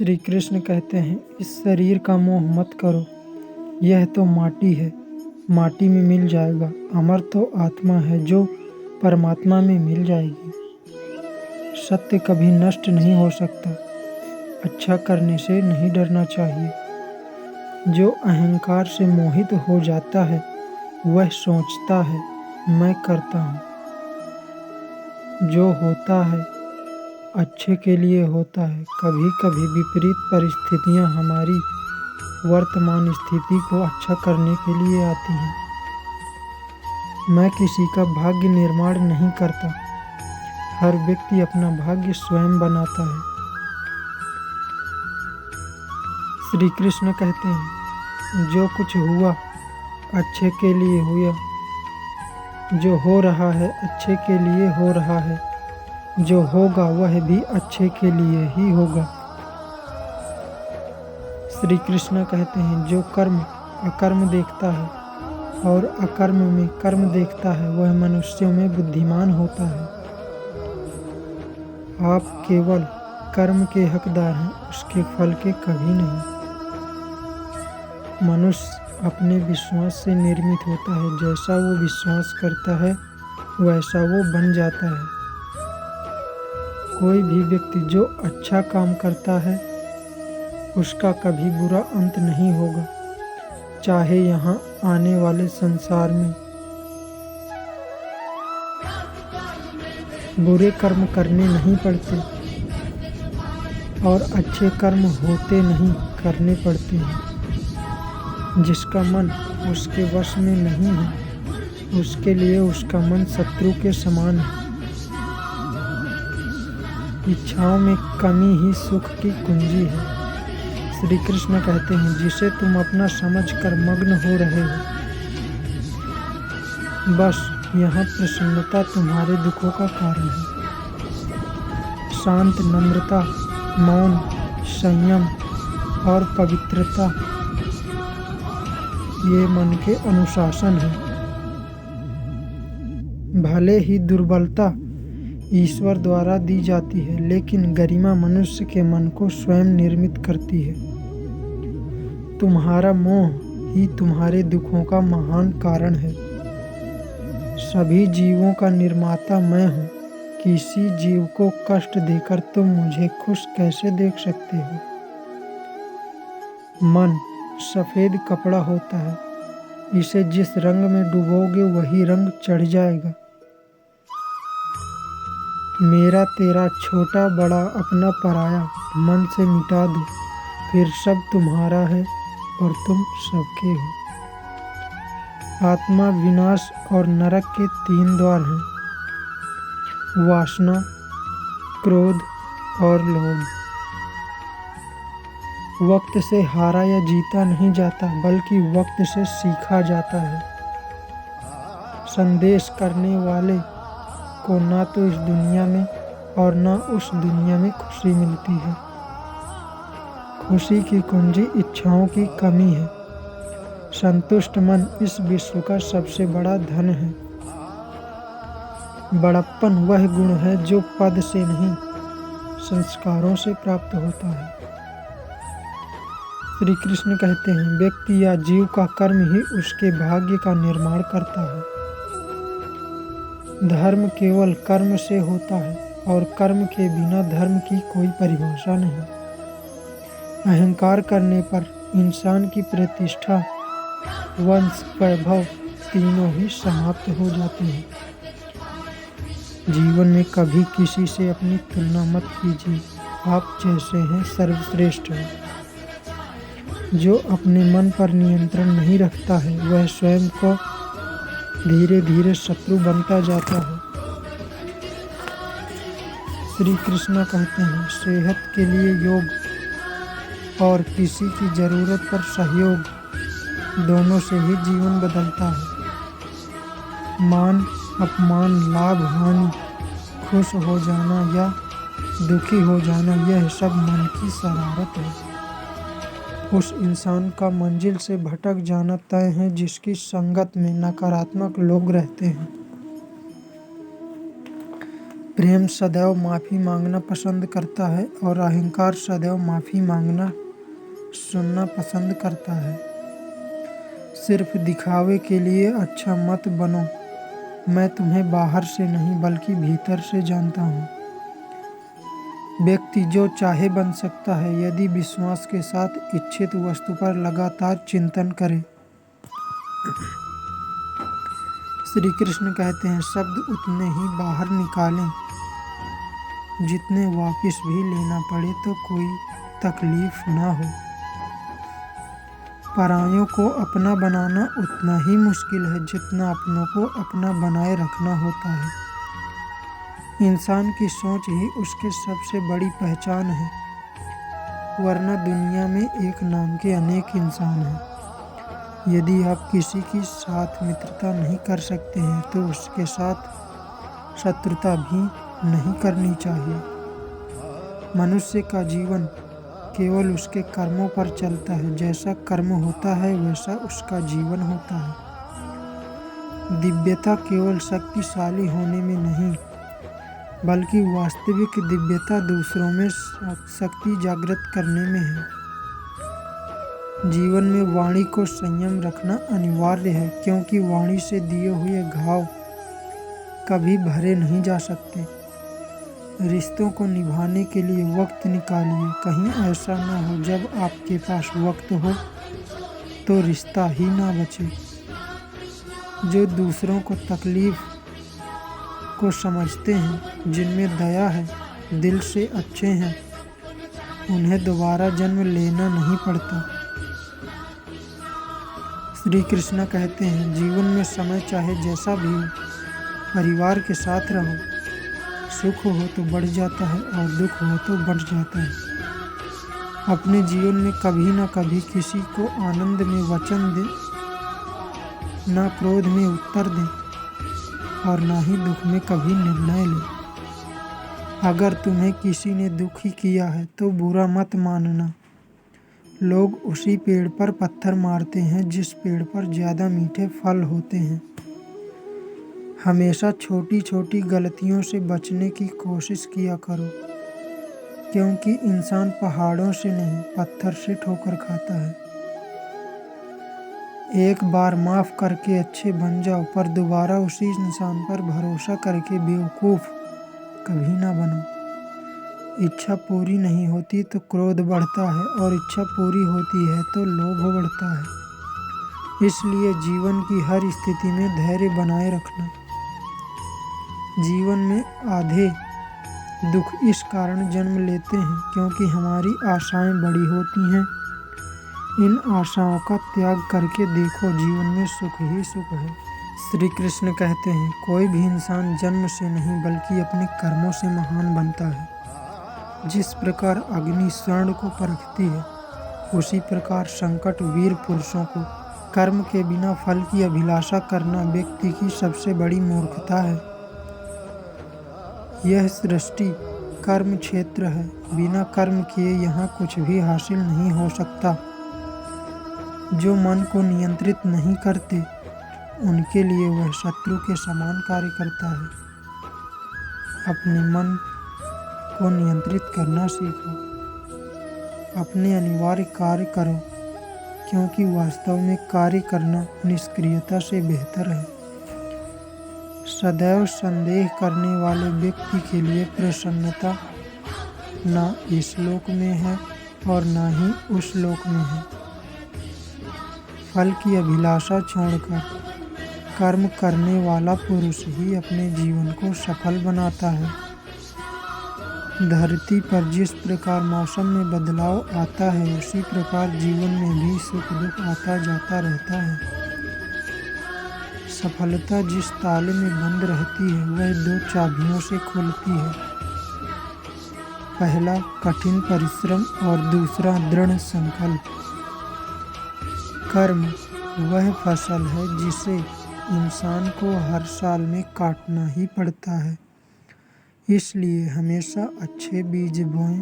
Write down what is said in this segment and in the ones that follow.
श्री कृष्ण कहते हैं, इस शरीर का मोह मत करो, यह तो माटी है, माटी में मिल जाएगा। अमर तो आत्मा है जो परमात्मा में मिल जाएगी। सत्य कभी नष्ट नहीं हो सकता। अच्छा करने से नहीं डरना चाहिए। जो अहंकार से मोहित हो जाता है वह सोचता है मैं करता हूँ। जो होता है अच्छे के लिए होता है। कभी कभी विपरीत परिस्थितियाँ हमारी वर्तमान स्थिति को अच्छा करने के लिए आती हैं। मैं किसी का भाग्य निर्माण नहीं करता। हर व्यक्ति अपना भाग्य स्वयं बनाता है। श्री कृष्ण कहते हैं, जो कुछ हुआ अच्छे के लिए हुआ। जो हो रहा है अच्छे के लिए हो रहा है। जो होगा वह भी अच्छे के लिए ही होगा। श्री कृष्ण कहते हैं, जो कर्म अकर्म देखता है और अकर्म में कर्म देखता है वह मनुष्यों में बुद्धिमान होता है। आप केवल कर्म के हकदार हैं, उसके फल के कभी नहीं। मनुष्य अपने विश्वास से निर्मित होता है। जैसा वो विश्वास करता है वैसा वो बन जाता है। कोई भी व्यक्ति जो अच्छा काम करता है उसका कभी बुरा अंत नहीं होगा। चाहे यहाँ आने वाले संसार में बुरे कर्म करने नहीं पड़ते और अच्छे कर्म होते नहीं करने पड़ते हैं। जिसका मन उसके वश में नहीं है उसके लिए उसका मन शत्रु के समान है। इच्छाओं में कमी ही सुख की कुंजी है। श्री कृष्ण कहते हैं, जिसे तुम अपना समझकर मग्न हो रहे हो, बस यहाँ प्रसन्नता तुम्हारे दुखों का कारण है। शांत, नम्रता, मौन, संयम और पवित्रता ये मन के अनुशासन है। भले ही दुर्बलता ईश्वर द्वारा दी जाती है, लेकिन गरिमा मनुष्य के मन को स्वयं निर्मित करती है। तुम्हारा मोह ही तुम्हारे दुखों का महान कारण है। सभी जीवों का निर्माता मैं हूँ। किसी जीव को कष्ट देकर तुम मुझे खुश कैसे देख सकते हो? मन सफेद कपड़ा होता है, इसे जिस रंग में डुबोगे वही रंग चढ़ जाएगा। मेरा तेरा छोटा बड़ा अपना पराया मन से मिटा दो, फिर सब तुम्हारा है और तुम सबके हो। आत्मा, विनाश और नरक के 3 द्वार हैं, वासना, क्रोध और लोभ। वक्त से हारा या जीता नहीं जाता, बल्कि वक्त से सीखा जाता है। संदेश करने वाले को ना तो इस दुनिया में और ना उस दुनिया में खुशी मिलती है। खुशी की कुंजी इच्छाओं की कमी है। संतुष्ट मन इस विश्व का सबसे बड़ा धन है। बड़प्पन वह गुण है जो पद से नहीं, संस्कारों से प्राप्त होता है। श्री कृष्ण कहते हैं, व्यक्ति या जीव का कर्म ही उसके भाग्य का निर्माण करता है। धर्म केवल कर्म से होता है और कर्म के बिना धर्म की कोई परिभाषा नहीं। अहंकार करने पर इंसान की प्रतिष्ठा, वंश, वैभव तीनों ही समाप्त हो जाते हैं। जीवन में कभी किसी से अपनी तुलना मत कीजिए। आप जैसे हैं सर्वश्रेष्ठ हैं। जो अपने मन पर नियंत्रण नहीं रखता है वह स्वयं को धीरे धीरे शत्रु बनता जाता है। श्री कृष्ण कहते हैं, सेहत के लिए योग और किसी की जरूरत पर सहयोग दोनों से ही जीवन बदलता है। मान अपमान, लाभ हानि, खुश हो जाना या दुखी हो जाना, यह सब मन की शरारत है। उस इंसान का मंजिल से भटक जाना तय है जिसकी संगत में नकारात्मक लोग रहते हैं। प्रेम सदैव माफ़ी मांगना पसंद करता है और अहंकार सदैव माफ़ी मांगना सुनना पसंद करता है। सिर्फ दिखावे के लिए अच्छा मत बनो। मैं तुम्हें बाहर से नहीं बल्कि भीतर से जानता हूँ। व्यक्ति जो चाहे बन सकता है यदि विश्वास के साथ इच्छित वस्तु पर लगातार चिंतन करे। श्री कृष्ण कहते हैं, शब्द उतने ही बाहर निकालें जितने वापस भी लेना पड़े तो कोई तकलीफ ना हो। परायों को अपना बनाना उतना ही मुश्किल है जितना अपनों को अपना बनाए रखना होता है। इंसान की सोच ही उसके सबसे बड़ी पहचान है, वरना दुनिया में एक नाम के अनेक इंसान हैं। यदि आप किसी के साथ मित्रता नहीं कर सकते हैं तो उसके साथ शत्रुता भी नहीं करनी चाहिए। मनुष्य का जीवन केवल उसके कर्मों पर चलता है। जैसा कर्म होता है वैसा उसका जीवन होता है। दिव्यता केवल शक्तिशाली होने में नहीं बल्कि वास्तविक दिव्यता दूसरों में शक्ति जागृत करने में है। जीवन में वाणी को संयम रखना अनिवार्य है, क्योंकि वाणी से दिए हुए घाव कभी भरे नहीं जा सकते। रिश्तों को निभाने के लिए वक्त निकालिए। कहीं ऐसा ना हो जब आपके पास वक्त हो तो रिश्ता ही ना बचे। जो दूसरों को तकलीफ को समझते हैं, जिनमें दया है, दिल से अच्छे हैं, उन्हें दोबारा जन्म लेना नहीं पड़ता। श्री कृष्ण कहते हैं, जीवन में समय चाहे जैसा भी हो, परिवार के साथ रहो। सुख हो तो बढ़ जाता है और दुख हो तो बढ़ जाता है। अपने जीवन में कभी न कभी किसी को आनंद में वचन दे, ना क्रोध में उत्तर दे और ना ही दुख में कभी निर्णय ले। अगर तुम्हें किसी ने दुखी किया है तो बुरा मत मानना। लोग उसी पेड़ पर पत्थर मारते हैं जिस पेड़ पर ज़्यादा मीठे फल होते हैं। हमेशा छोटी छोटी गलतियों से बचने की कोशिश किया करो, क्योंकि इंसान पहाड़ों से नहीं पत्थर से ठोकर खाता है। एक बार माफ़ करके अच्छे बन जाओ, पर दोबारा उसी इंसान पर भरोसा करके बेवकूफ़ कभी ना बनो। इच्छा पूरी नहीं होती तो क्रोध बढ़ता है और इच्छा पूरी होती है तो लोभ बढ़ता है। इसलिए जीवन की हर स्थिति में धैर्य बनाए रखना। जीवन में आधे दुख इस कारण जन्म लेते हैं क्योंकि हमारी आशाएं बड़ी होती हैं। इन आशाओं का त्याग करके देखो, जीवन में सुख ही सुख है। श्री कृष्ण कहते हैं, कोई भी इंसान जन्म से नहीं बल्कि अपने कर्मों से महान बनता है। जिस प्रकार अग्नि स्वर्ण को परखती है, उसी प्रकार संकट वीर पुरुषों को। कर्म के बिना फल की अभिलाषा करना व्यक्ति की सबसे बड़ी मूर्खता है। यह सृष्टि कर्म क्षेत्र है। बिना कर्म किए यहाँ कुछ भी हासिल नहीं हो सकता। जो मन को नियंत्रित नहीं करते, उनके लिए वह शत्रु के समान कार्य करता है। अपने मन को नियंत्रित करना सीखो। अपने अनिवार्य कार्य करो, क्योंकि वास्तव में कार्य करना निष्क्रियता से बेहतर है। सदैव संदेह करने वाले व्यक्ति के लिए प्रसन्नता ना इस लोक में है और ना ही उस लोक में है। फल की अभिलाषा छोड़कर कर्म करने वाला पुरुष ही अपने जीवन को सफल बनाता है। धरती पर जिस प्रकार मौसम में बदलाव आता है, उसी प्रकार जीवन में भी सुख दुख आता जाता रहता है। सफलता जिस ताले में बंद रहती है, वह 2 चाबियों से खुलती है। पहला कठिन परिश्रम और दूसरा दृढ़ संकल्प। कर्म वह फसल है जिसे इंसान को हर साल में काटना ही पड़ता है। इसलिए हमेशा अच्छे बीज बोएं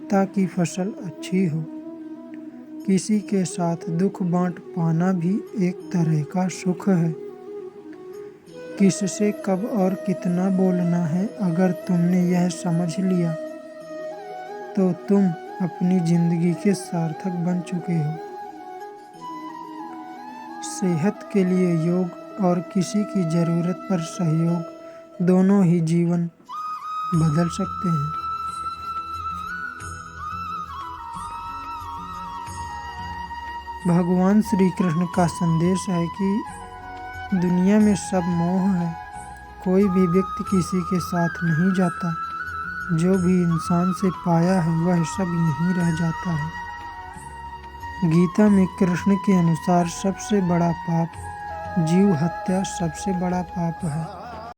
ताकि फसल अच्छी हो। किसी के साथ दुख बांट पाना भी एक तरह का सुख है। किससे कब और कितना बोलना है, अगर तुमने यह समझ लिया तो तुम अपनी जिंदगी के सार्थक बन चुके हो। सेहत के लिए योग और किसी की ज़रूरत पर सहयोग दोनों ही जीवन बदल सकते हैं। भगवान श्री कृष्ण का संदेश है कि दुनिया में सब मोह है, कोई भी व्यक्ति किसी के साथ नहीं जाता, जो भी इंसान से पाया है वह सब यहीं रह जाता है। गीता में कृष्ण के अनुसार सबसे बड़ा पाप जीव हत्या सबसे बड़ा पाप है।